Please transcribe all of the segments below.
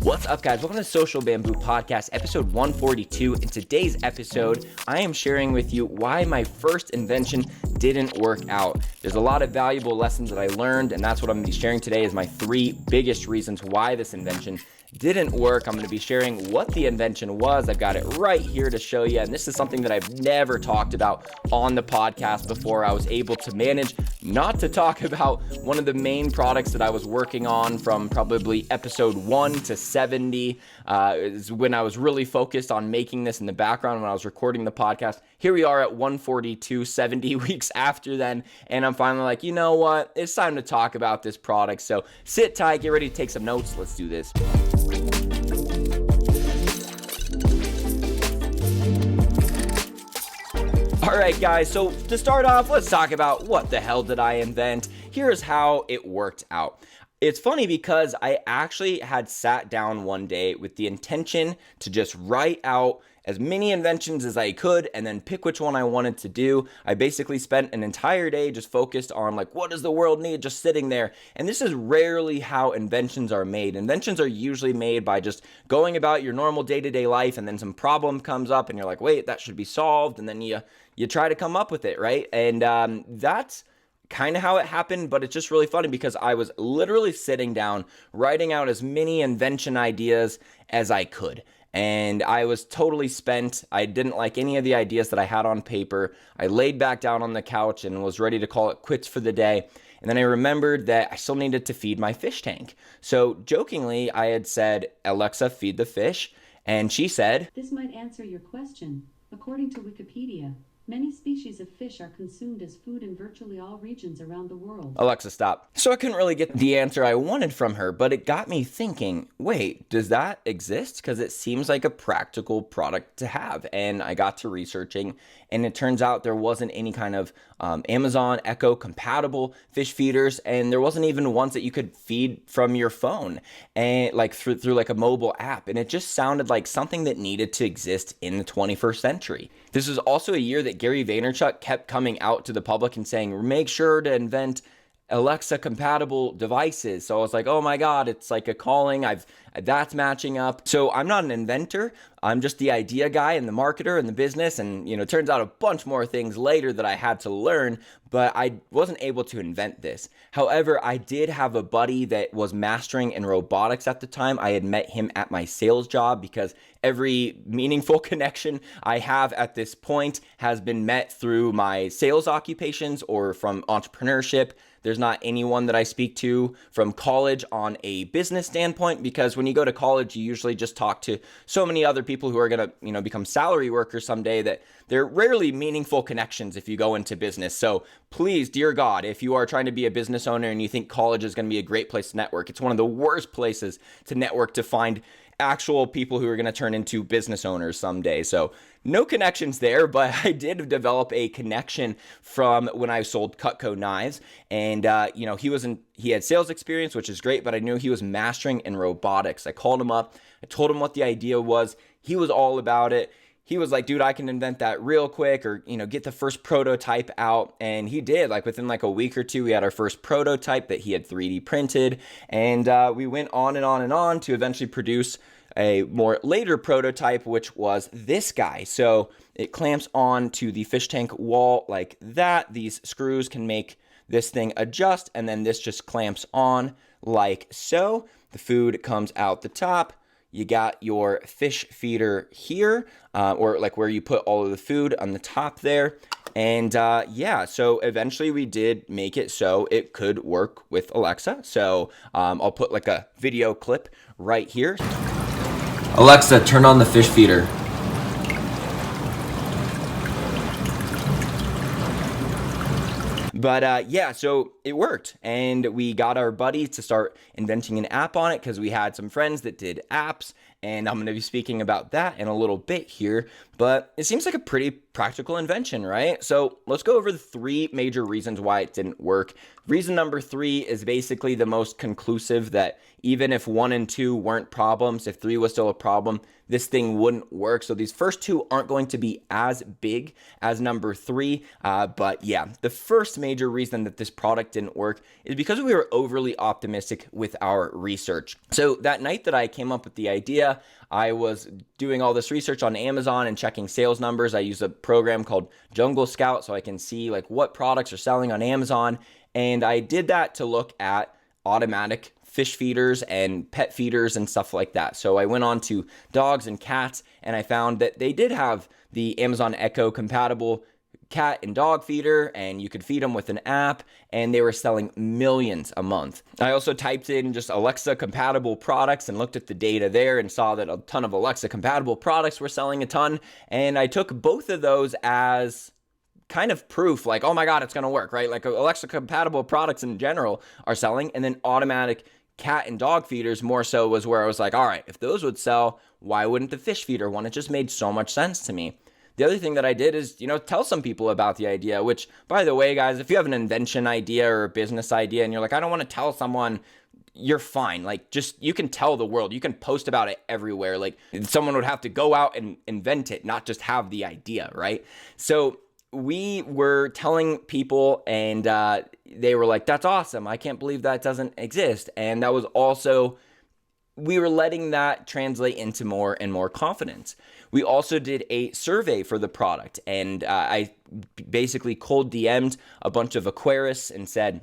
What's up, guys? Welcome to Social Bamboo Podcast, episode 142. In today's episode, I am sharing with you why my first invention didn't work out. There's a lot of valuable lessons that I learned, and that's what I'm going to be sharing today is my 3 biggest reasons why this invention didn't work. I'm going to be sharing what the invention was. I've got it right here to show you, and this is something that I've never talked about on the podcast before. I was able to manage not to talk about one of the main products that I was working on from probably episode 1 to 70 is when I was really focused on making this in the background when I was recording the podcast. Here we are at 142, 70 weeks after then, and I'm finally like, you know what? It's time to talk about this product. So sit tight, get ready to take some notes. Let's do this. All right, guys, so to start off, let's talk about what the hell did I invent? Here's how it worked out. It's funny because I actually had sat down one day with the intention to just write out as many inventions as I could and then pick which one I wanted to do. I basically spent an entire day just focused on like, what does the world need, just sitting there. And this is rarely how inventions are made. Inventions are usually made by just going about your normal day-to-day life and then some problem comes up and you're like, wait, that should be solved. And then you try to come up with it, right? And that's kind of how it happened, but it's just really funny because I was literally sitting down, writing out as many invention ideas as I could. And I was totally spent. I didn't like any of the ideas that I had on paper. I laid back down on the couch and was ready to call it quits for the day. And then I remembered that I still needed to feed my fish tank. So jokingly, I had said, Alexa, feed the fish. And she said, "This might answer your question. According to Wikipedia, many species of fish are consumed as food in virtually all regions around the world." Alexa, stop. So I couldn't really get the answer I wanted from her, but it got me thinking, wait, does that exist? Because it seems like a practical product to have. And I got to researching, and it turns out there wasn't any kind of Amazon Echo compatible fish feeders, and there wasn't even ones that you could feed from your phone and like through like a mobile app. And it just sounded like something that needed to exist in the 21st century. This was also a year that Gary Vaynerchuk kept coming out to the public and saying, make sure to invent Alexa compatible devices. So I was like, oh my God, it's like a calling. That's matching up. So I'm not an inventor. I'm just the idea guy and the marketer and the business. And, it turns out a bunch more things later that I had to learn, but I wasn't able to invent this. However, I did have a buddy that was mastering in robotics at the time. I had met him at my sales job because every meaningful connection I have at this point has been met through my sales occupations or from entrepreneurship. There's not anyone that I speak to from college on a business standpoint, because when you go to college, you usually just talk to so many other people who are going to, become salary workers someday that they're rarely meaningful connections if you go into business. So please, dear God, if you are trying to be a business owner and you think college is going to be a great place to network, it's one of the worst places to network to find actual people who are going to turn into business owners someday. So no connections there, but I did develop a connection from when I sold Cutco knives. And, he had sales experience, which is great, but I knew he was mastering in robotics. I called him up. I told him what the idea was. He was all about it. He was like, dude, I can invent that real quick, or, get the first prototype out. And he did. Like within like a week or two, we had our first prototype that he had 3D printed. And we went on and on and on to eventually produce a more later prototype, which was this guy. So it clamps on to the fish tank wall like that. These screws can make this thing adjust, and then this just clamps on like so. The food comes out the top. You got your fish feeder here, or like where you put all of the food on the top there. And so eventually we did make it so it could work with Alexa. So I'll put like a video clip right here. Alexa, turn on the fish feeder. But so it worked, and we got our buddy to start inventing an app on it because we had some friends that did apps, And I'm going to be speaking about that in a little bit here, but it seems like a pretty practical invention, right? So let's go over the 3 major reasons why it didn't work. Reason number 3 is basically the most conclusive, that even if 1 and 2 weren't problems, if 3 was still a problem, this thing wouldn't work. So these first 2 aren't going to be as big as number 3. But yeah, the first major reason that this product didn't work is because we were overly optimistic with our research. So that night that I came up with the idea, I was doing all this research on Amazon and checking sales numbers. I use a program called Jungle Scout so I can see like what products are selling on Amazon. And I did that to look at automatic fish feeders and pet feeders and stuff like that. So I went on to dogs and cats, and I found that they did have the Amazon Echo compatible cat and dog feeder, and you could feed them with an app, and they were selling millions a month. I also typed in just Alexa compatible products and looked at the data there and saw that a ton of Alexa compatible products were selling a ton. And I took both of those as kind of proof, like, oh my God, it's going to work, right? Like Alexa compatible products in general are selling, and then automatic cat and dog feeders more so was where I was like, all right, if those would sell, why wouldn't the fish feeder one? It just made so much sense to me. The other thing that I did is, tell some people about the idea, which, by the way, guys, if you have an invention idea or a business idea and you're like, I don't want to tell someone, you're fine. Like, just, you can tell the world, you can post about it everywhere. Like, someone would have to go out and invent it, not just have the idea, right? So we were telling people, and they were like, that's awesome. I can't believe that doesn't exist. And that was also, we were letting that translate into more and more confidence. We also did a survey for the product, and I basically cold DM'd a bunch of aquarists and said,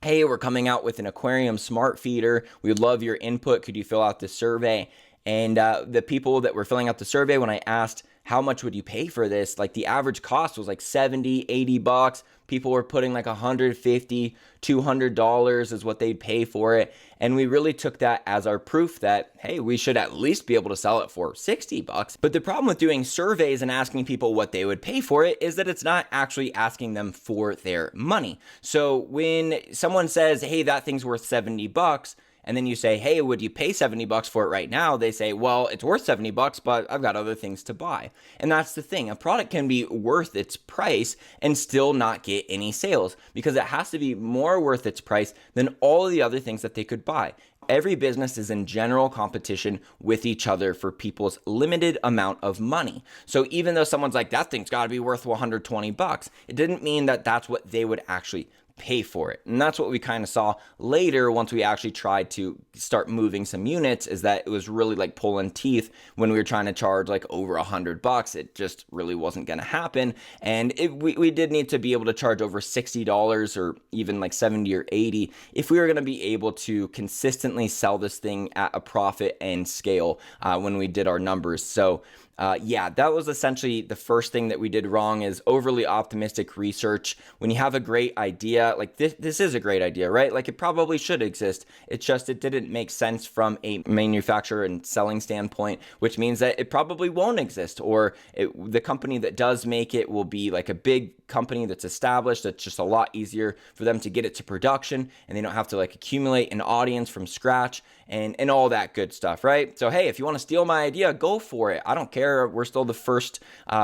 hey, we're coming out with an aquarium smart feeder. We would love your input. Could you fill out this survey? And the people that were filling out the survey, when I asked, how much would you pay for this? Like, the average cost was like 70, 80 bucks. People were putting like $150, $200 is what they'd pay for it. And we really took that as our proof that, hey, we should at least be able to sell it for 60 bucks. But the problem with doing surveys and asking people what they would pay for it is that it's not actually asking them for their money. So when someone says, hey, that thing's worth 70 bucks, and then you say, hey, would you pay 70 bucks for it right now? They say, well, it's worth 70 bucks, but I've got other things to buy. And that's the thing. A product can be worth its price and still not get any sales, because it has to be more worth its price than all of the other things that they could buy. Every business is in general competition with each other for people's limited amount of money. So even though someone's like, that thing's got to be worth 120 bucks, it didn't mean that that's what they would actually pay for it. And that's what we kind of saw later once we actually tried to start moving some units, is that it was really like pulling teeth when we were trying to charge like over 100 bucks. It just really wasn't going to happen. And we did need to be able to charge over $60 or even like 70 or 80 if we were going to be able to consistently sell this thing at a profit and scale when we did our numbers. So yeah, that was essentially the first thing that we did wrong, is overly optimistic research. When you have a great idea, like this is a great idea, right? Like, it probably should exist. It's just, it didn't make sense from a manufacturer and selling standpoint, which means that it probably won't exist, or the company that does make it will be like a big company that's established. It's just a lot easier for them to get it to production, and they don't have to like accumulate an audience from scratch and all that good stuff, right? So, hey, if you want to steal my idea, go for it. I don't care. We're still the first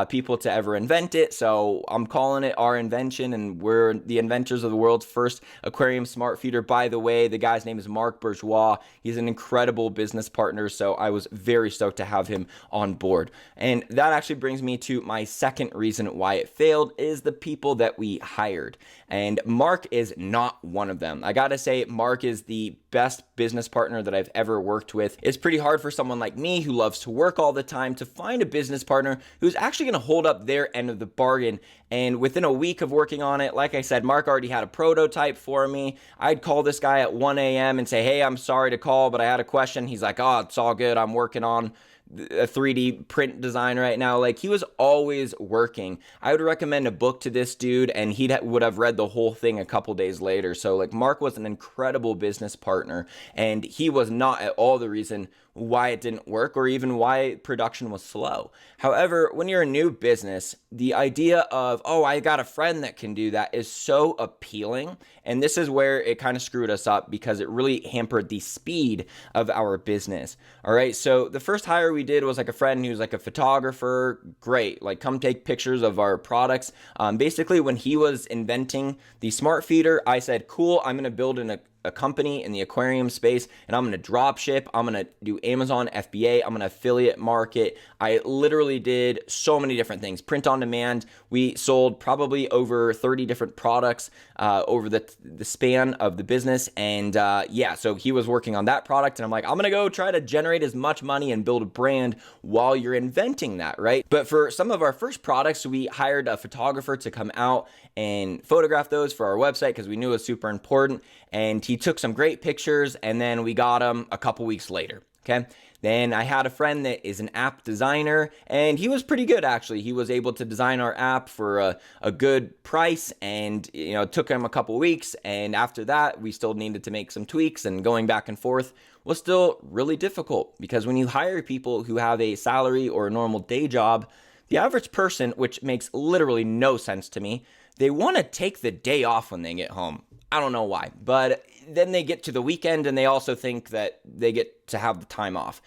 people to ever invent it. So I'm calling it our invention, and we're the inventors of the world's first aquarium smart feeder. By the way, the guy's name is Mark Bourgeois. He's an incredible business partner, so I was very stoked to have him on board. And that actually brings me to my second reason why it failed, is the people that we hired. And Mark is not one of them. I gotta say, Mark is the best business partner that I've ever worked with. It's pretty hard for someone like me who loves to work all the time to find a business partner who's actually going to hold up their end of the bargain. And within a week of working on it, like I said, Mark already had a prototype for me. I'd call this guy at 1 a.m. and say, hey, I'm sorry to call, but I had a question. He's like, oh, it's all good. I'm working on a 3D print design right now. Like, he was always working. I would recommend a book to this dude, and he would have read the whole thing a couple days later. So like, Mark was an incredible business partner, and he was not at all the reason why it didn't work or even why production was slow. However, when you're a new business, the idea of, oh, I got a friend that can do that is so appealing. And this is where it kind of screwed us up because it really hampered the speed of our business. All right. So the first hire we did was like a friend who's like a photographer. Great. Like, come take pictures of our products. Basically, when he was inventing the smart feeder, I said, cool, I'm going to build a company in the aquarium space and I'm going to drop ship. I'm going to do Amazon FBA. I'm going to affiliate market. I literally did so many different things. Print on demand. We sold probably over 30 different products over the span of the business. And so he was working on that product and I'm like, I'm going to go try to generate as much money and build a brand while you're inventing that, right? But for some of our first products, we hired a photographer to come out and photograph those for our website because we knew it was super important. And he took some great pictures and then we got them a couple weeks later. Okay. Then I had a friend that is an app designer and he was pretty good actually. He was able to design our app for a good price and it took him a couple weeks. And after that, we still needed to make some tweaks and going back and forth was still really difficult because when you hire people who have a salary or a normal day job, the average person, which makes literally no sense to me, they want to take the day off when they get home. I don't know why, but then they get to the weekend and they also think that they get to have the time off.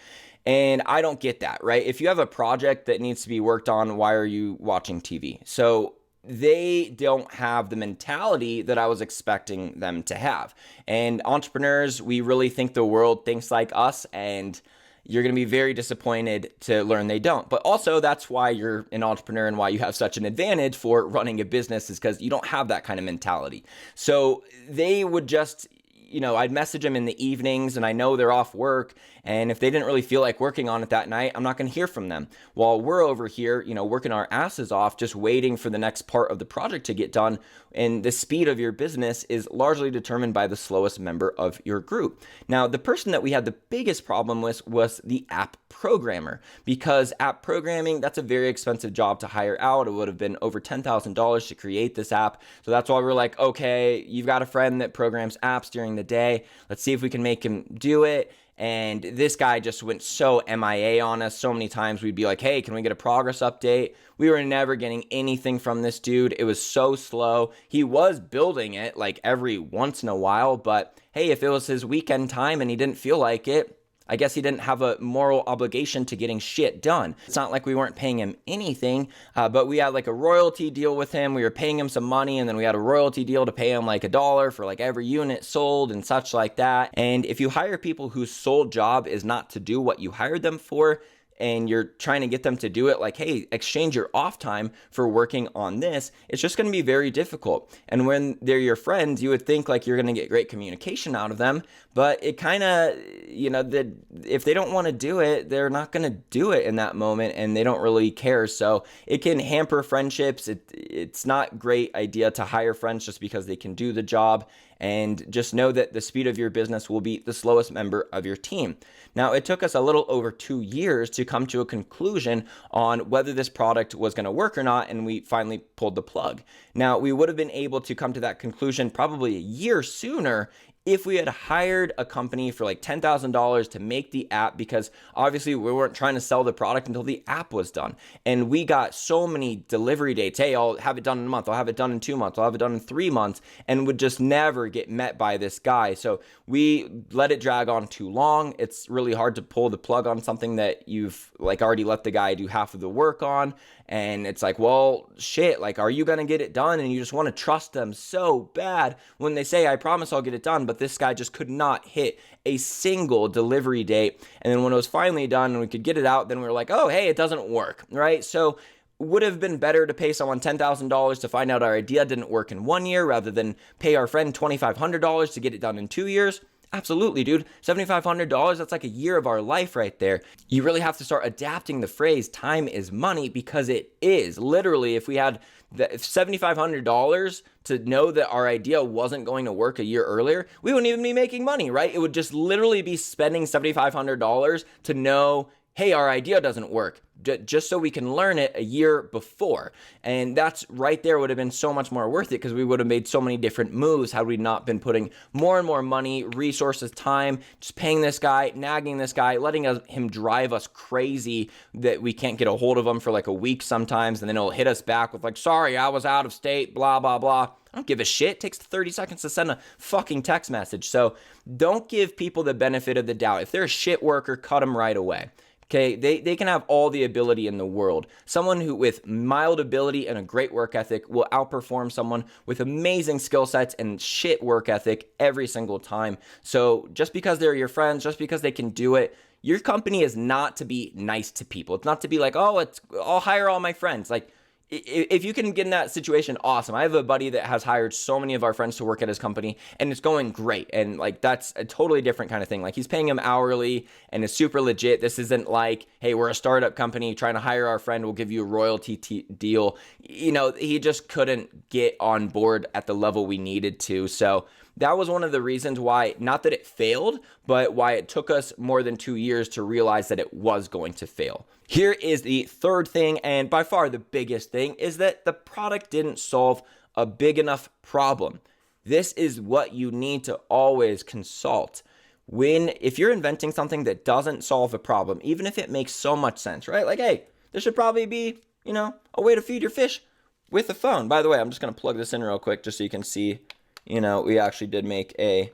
And I don't get that, right? If you have a project that needs to be worked on, why are you watching TV? So they don't have the mentality that I was expecting them to have. And entrepreneurs, we really think the world thinks like us, and you're going to be very disappointed to learn they don't. But also, that's why you're an entrepreneur and why you have such an advantage for running a business, is because you don't have that kind of mentality. So they would just, I'd message them in the evenings and I know they're off work. And if they didn't really feel like working on it that night, I'm not going to hear from them. While we're over here, working our asses off, just waiting for the next part of the project to get done. And the speed of your business is largely determined by the slowest member of your group. Now, the person that we had the biggest problem with was the app programmer, because app programming, that's a very expensive job to hire out. It would have been over $10,000 to create this app. So that's why we're like, okay, you've got a friend that programs apps during the day. Let's see if we can make him do it. And this guy just went so MIA on us. So many times we'd be like, hey, can we get a progress update? We were never getting anything from this dude. It was so slow. He was building it like every once in a while, but hey, if it was his weekend time and he didn't feel like it, I guess he didn't have a moral obligation to getting shit done. It's not like we weren't paying him anything, but we had like a royalty deal with him. We were paying him some money, and then we had a royalty deal to pay him like $1 for like every unit sold and such like that. And if you hire people whose sole job is not to do what you hired them for, and you're trying to get them to do it like, hey, exchange your off time for working on this, it's just going to be very difficult. And when they're your friends, you would think like you're going to get great communication out of them, but it kind of, if they don't want to do it, they're not going to do it in that moment, and they don't really care. So it can hamper friendships. It's not a great idea to hire friends just because they can do the job. And just know that the speed of your business will be the slowest member of your team. Now, it took us a little over 2 years to come to a conclusion on whether this product was going to work or not, and we finally pulled the plug. Now, we would have been able to come to that conclusion probably a year sooner if we had hired a company for like $10,000 to make the app, because obviously we weren't trying to sell the product until the app was done. And we got so many delivery dates. Hey, I'll have it done in a month. I'll have it done in 2 months. I'll have it done in 3 months, and would just never get met by this guy. So we let it drag on too long. It's really hard to pull the plug on something that you've like already let the guy do half of the work on. And it's like, well, shit, like, are you going to get it done? And you just want to trust them so bad when they say, I promise I'll get it done. But this guy just could not hit a single delivery date. And then when it was finally done and we could get it out, then we were like, oh, hey, it doesn't work, right? So would have been better to pay someone $10,000 to find out our idea didn't work in 1 year rather than pay our friend $2,500 to get it done in 2 years. Absolutely, dude. $7,500, that's like a year of our life right there. You really have to start adapting the phrase time is money, because it is. Literally, if we had $7,500 to know that our idea wasn't going to work a year earlier, we wouldn't even be making money, right? It would just literally be spending $7,500 to know, hey, our idea doesn't work, just so we can learn it a year before. And that's right there would have been so much more worth it, because we would have made so many different moves had we not been putting more and more money, resources, time, just paying this guy, nagging this guy, letting him drive us crazy that we can't get a hold of him for like a week sometimes, and then he'll hit us back with like, sorry, I was out of state, blah, blah, blah. I don't give a shit. It takes 30 seconds to send a fucking text message. So don't give people the benefit of the doubt. If they're a shit worker, cut them right away. Okay, they can have all the ability in the world. Someone who with mild ability and a great work ethic will outperform someone with amazing skill sets and shit work ethic every single time. So just because they're your friends, just because they can do it, your company is not to be nice to people. It's not to be like, oh, I'll hire all my friends. Like, if you can get in that situation, awesome. I have a buddy that has hired so many of our friends to work at his company, and it's going great. And like, that's a totally different kind of thing. Like, he's paying him hourly and it's super legit. This isn't like, hey, we're a startup company trying to hire our friend, we'll give you a royalty deal. You know, he just couldn't get on board at the level we needed to. So that was one of the reasons why, not that it failed, but why it took us more than 2 years to realize that it was going to fail. Here is the third thing, and by far the biggest thing, is that the product didn't solve a big enough problem. This is what you need to always consult. If you're inventing something that doesn't solve a problem, even if it makes so much sense, right? Like, hey, there should probably be, a way to feed your fish with a phone. By the way, I'm just going to plug this in real quick just so you can see, we actually did make a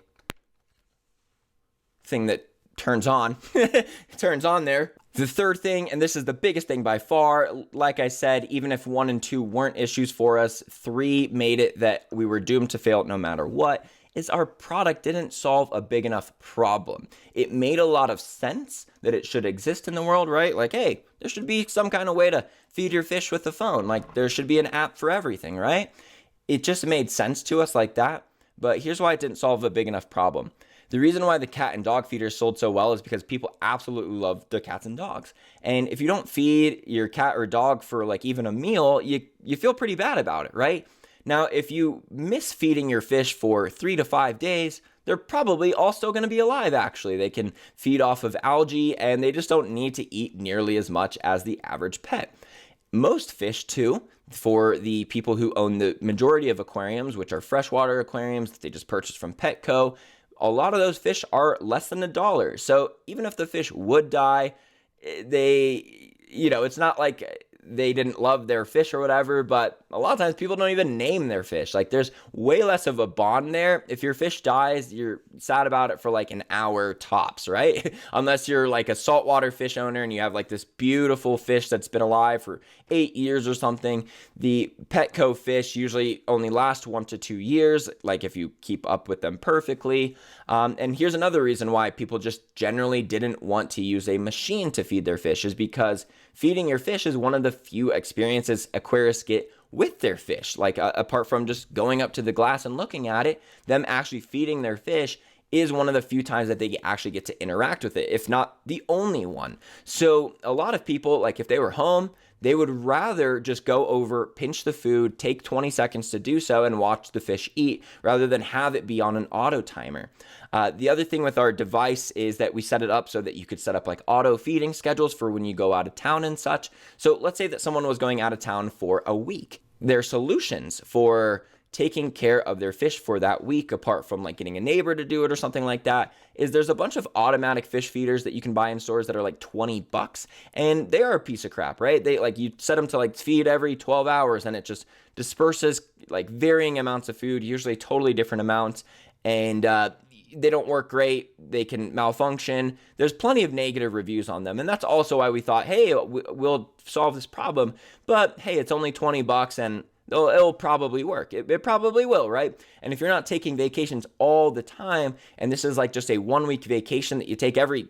thing that turns on. It turns on there. The third thing, and this is the biggest thing by far, like I said, even if 1 and 2 weren't issues for us, 3 made it that we were doomed to fail no matter what, is our product didn't solve a big enough problem. It made a lot of sense that it should exist in the world, right? Like, hey, there should be some kind of way to feed your fish with a phone. Like, there should be an app for everything, right? It just made sense to us like that. But here's why it didn't solve a big enough problem. The reason why the cat and dog feeders sold so well is because people absolutely love the cats and dogs. And if you don't feed your cat or dog for like even a meal, you feel pretty bad about it, right? Now, if you miss feeding your fish for 3 to 5 days, they're probably all still going to be alive, actually. They can feed off of algae, and they just don't need to eat nearly as much as the average pet. Most fish, too, for the people who own the majority of aquariums, which are freshwater aquariums that they just purchased from Petco, a lot of those fish are less than $1. So even if the fish would die, it's not like they didn't love their fish or whatever, but a lot of times people don't even name their fish. Like, there's way less of a bond there. If your fish dies, you're sad about it for like an hour tops, right? Unless you're like a saltwater fish owner and you have like this beautiful fish that's been alive for 8 years or something. The Petco fish usually only last 1 to 2 years, like if you keep up with them perfectly. And here's another reason why people just generally didn't want to use a machine to feed their fish, is because feeding your fish is one of the few experiences aquarists get with their fish. Like, apart from just going up to the glass and looking at it, them actually feeding their fish is one of the few times that they actually get to interact with it, if not the only one. So a lot of people, like if they were home, they would rather just go over, pinch the food, take 20 seconds to do so, and watch the fish eat, rather than have it be on an auto timer. The other thing with our device is that we set it up so that you could set up like auto feeding schedules for when you go out of town and such. So let's say that someone was going out of town for a week. Their solutions for taking care of their fish for that week, apart from like getting a neighbor to do it or something like that, is there's a bunch of automatic fish feeders that you can buy in stores that are like $20, and they are a piece of crap, right? They like, you set them to like feed every 12 hours and it just disperses like varying amounts of food, usually totally different amounts, and they don't work great. They can malfunction. There's plenty of negative reviews on them, and that's also why we thought, hey, we'll solve this problem, but hey, it's only $20 and it'll probably work. It probably will, right? And if you're not taking vacations all the time, and this is like just a 1-week vacation that you take every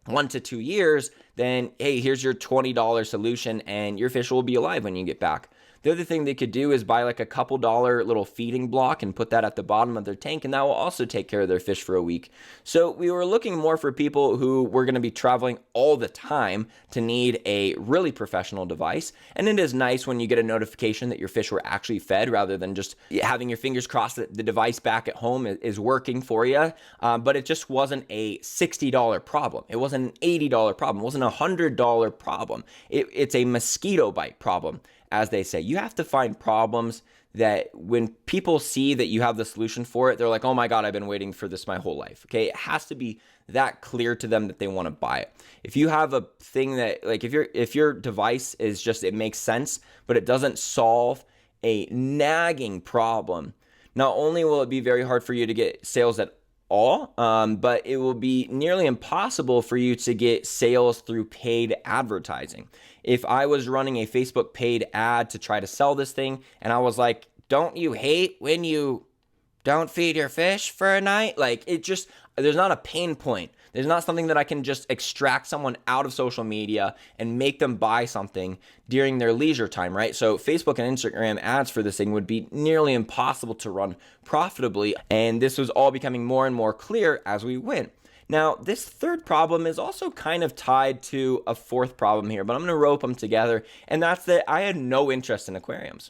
1 to 2 years, then hey, here's your $20 solution, and your fish will be alive when you get back. The other thing they could do is buy like a couple dollar little feeding block and put that at the bottom of their tank, and that will also take care of their fish for a week. So we were looking more for people who were going to be traveling all the time to need a really professional device. And it is nice when you get a notification that your fish were actually fed rather than just having your fingers crossed that the device back at home is working for you. But it just wasn't a $60 problem. It wasn't an $80 problem. It wasn't a $100 problem. It's a mosquito bite problem, as they say. You have to find problems that when people see that you have the solution for it, they're like, oh my God, I've been waiting for this my whole life. Okay, it has to be that clear to them that they want to buy it. If you have a thing that, like, if your device is just, it makes sense, but it doesn't solve a nagging problem, not only will it be very hard for you to get sales at all, but it will be nearly impossible for you to get sales through paid advertising. If I was running a Facebook paid ad to try to sell this thing, and I was like, don't you hate when you don't feed your fish for a night? Like, it just, there's not a pain point. There's not something that I can just extract someone out of social media and make them buy something during their leisure time, right? So Facebook and Instagram ads for this thing would be nearly impossible to run profitably. And this was all becoming more and more clear as we went. Now, this third problem is also kind of tied to a fourth problem here, but I'm going to rope them together. And that's that I had no interest in aquariums.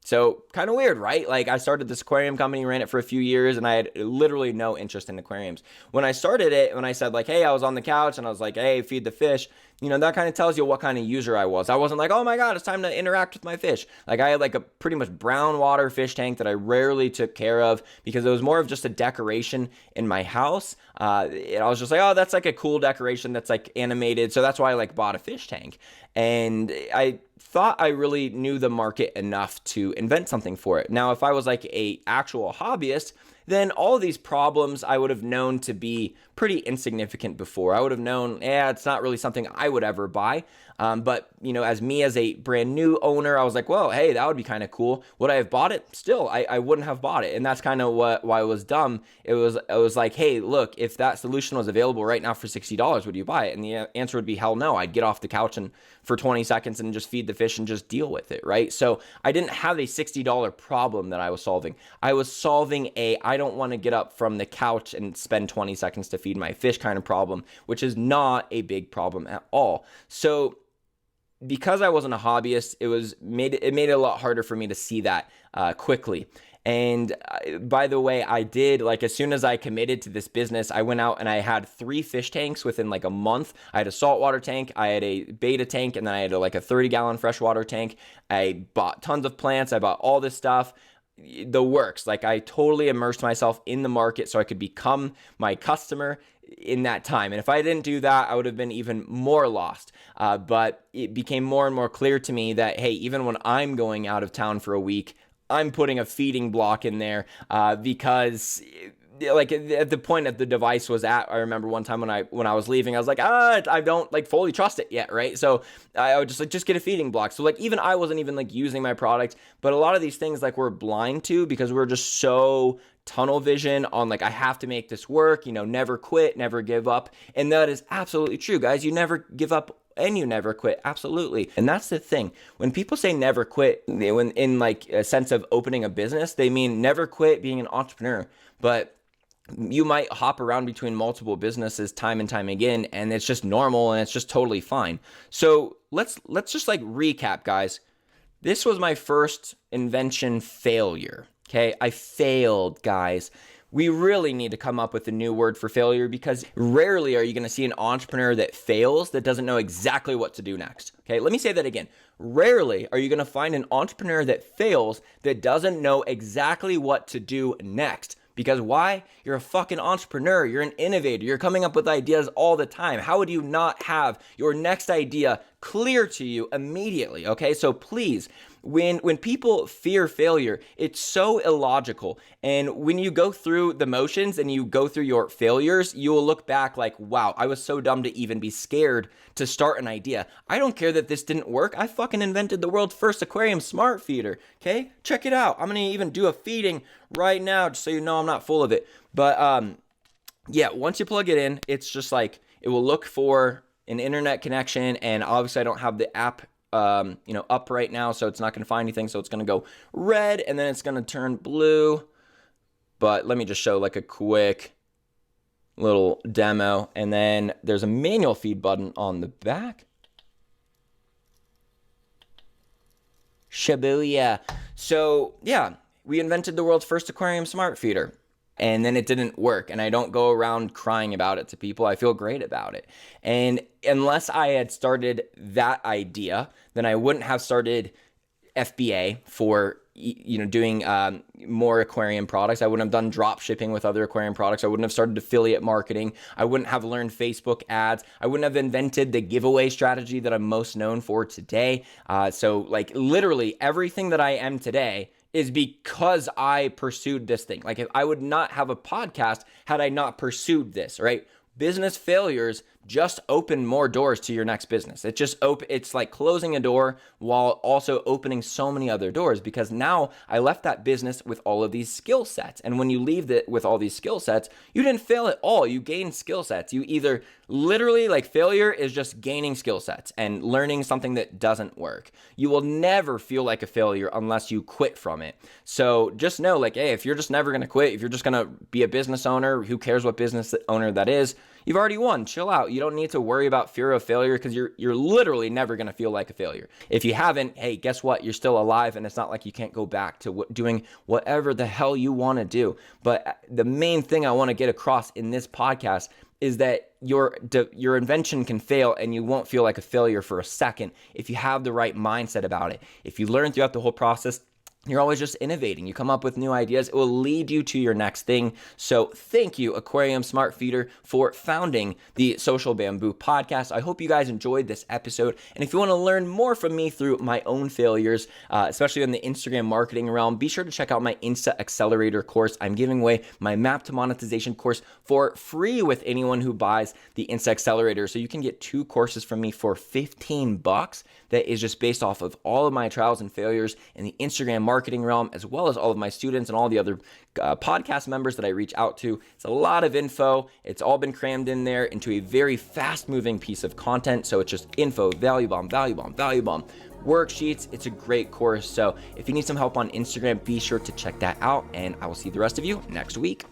So kind of weird, right? Like, I started this aquarium company, ran it for a few years, and I had literally no interest in aquariums. When I started it, when I said like, hey, I was on the couch and I was like, hey, feed the fish, you know, that kind of tells you what kind of user I was. I wasn't like, oh my God, it's time to interact with my fish. Like, I had like a pretty much brown water fish tank that I rarely took care of because it was more of just a decoration in my house. And I was just like, oh, that's like a cool decoration that's like animated. So that's why I like bought a fish tank. And I thought I really knew the market enough to invent something for it. Now, if I was like a actual hobbyist, then all these problems I would have known to be pretty insignificant before. I would have known, it's not really something I would ever buy. But, you know, as a brand new owner, I was like, well, hey, that would be kind of cool. Would I have bought it? Still, I wouldn't have bought it. And that's kind of why it was dumb. It was like, hey, look, if that solution was available right now for $60, would you buy it? And the answer would be hell no. I'd get off the couch and for 20 seconds and just feed the fish and just deal with it, right? So I didn't have a $60 problem that I was solving. I was solving I don't want to get up from the couch and spend 20 seconds to feed my fish kind of problem, which is not a big problem at all. So because I wasn't a hobbyist, it made it a lot harder for me to see that quickly. And by the way, I did, like, as soon as I committed to this business, I went out and I had 3 fish tanks within like a month. I had a saltwater tank, I had a beta tank, and then I had like a 30-gallon freshwater tank. I bought tons of plants. I bought all this stuff. The works. Like, I totally immersed myself in the market so I could become my customer in that time. And if I didn't do that, I would have been even more lost. But it became more and more clear to me that, hey, even when I'm going out of town for a week, I'm putting a feeding block in there because, like, at the point that the device was at, I remember one time when I was leaving, I was like, I don't like fully trust it yet, right? So I would just get a feeding block. So like, even I wasn't even like using my product, but a lot of these things like we're blind to because we're just so tunnel vision on like, I have to make this work, you know, never quit, never give up. And that is absolutely true, guys. You never give up and you never quit. Absolutely. And that's the thing. When people say never quit, when in like a sense of opening a business, they mean never quit being an entrepreneur. But you might hop around between multiple businesses time and time again, and it's just normal and it's just totally fine. So let's just like recap, guys. This was my first invention failure. Okay, I failed, guys. We really need to come up with a new word for failure because rarely are you going to see an entrepreneur that fails that doesn't know exactly what to do next. Okay, let me say that again. Rarely are you going to find an entrepreneur that fails that doesn't know exactly what to do next. Because why? You're a fucking entrepreneur. You're an innovator. You're coming up with ideas all the time. How would you not have your next idea clear to you immediately? Okay, so please, when people fear failure, it's so illogical. And when you go through the motions and you go through your failures, you will look back like, wow, I was so dumb to even be scared to start an idea. I don't care that this didn't work. I fucking invented the world's first aquarium smart feeder. Okay, check it out. I'm gonna even do a feeding right now just so you know I'm not full of it. But yeah, once you plug it in, it's just like, it will look for an internet connection, and obviously I don't have the app up right now, so it's not going to find anything. So it's going to go red, and then it's going to turn blue. But let me just show like a quick little demo. And then there's a manual feed button on the back. Shibuya. So yeah, we invented the world's first aquarium smart feeder. And then it didn't work. And I don't go around crying about it to people. I feel great about it. And unless I had started that idea, then I wouldn't have started FBA for doing more aquarium products. I wouldn't have done drop shipping with other aquarium products. I wouldn't have started affiliate marketing. I wouldn't have learned Facebook ads. I wouldn't have invented the giveaway strategy that I'm most known for today. So like literally everything that I am today is because I pursued this thing. Like if I would not have a podcast had I not pursued this, right? Business failures just open more doors to your next business. It's like closing a door while also opening so many other doors, because now I left that business with all of these skill sets. And when you leave it with all these skill sets, you didn't fail at all. You gained skill sets. You either literally, like, failure is just gaining skill sets and learning something that doesn't work. You will never feel like a failure unless you quit from it. So just know, like, hey, if you're just never going to quit, if you're just going to be a business owner, who cares what business owner that is, you've already won. Chill out. You don't need to worry about fear of failure, because you're literally never going to feel like a failure. If you haven't, hey, guess what? You're still alive, and it's not like you can't go back to doing whatever the hell you want to do. But the main thing I want to get across in this podcast is that your invention can fail and you won't feel like a failure for a second if you have the right mindset about it. If you learn throughout the whole process, you're always just innovating. You come up with new ideas. It will lead you to your next thing. So thank you, Aquarium Smart Feeder, for founding the Social Bamboo podcast. I hope you guys enjoyed this episode. And if you want to learn more from me through my own failures, especially in the Instagram marketing realm, be sure to check out my Insta Accelerator course. I'm giving away my Map to Monetization course for free with anyone who buys the Insta Accelerator. So you can get 2 courses from me for $15. That is just based off of all of my trials and failures in the Instagram marketing realm, as well as all of my students and all the other podcast members that I reach out to. It's a lot of info. It's all been crammed in there into a very fast-moving piece of content. So it's just info, value bomb, worksheets. It's a great course. So if you need some help on Instagram, be sure to check that out. And I will see the rest of you next week.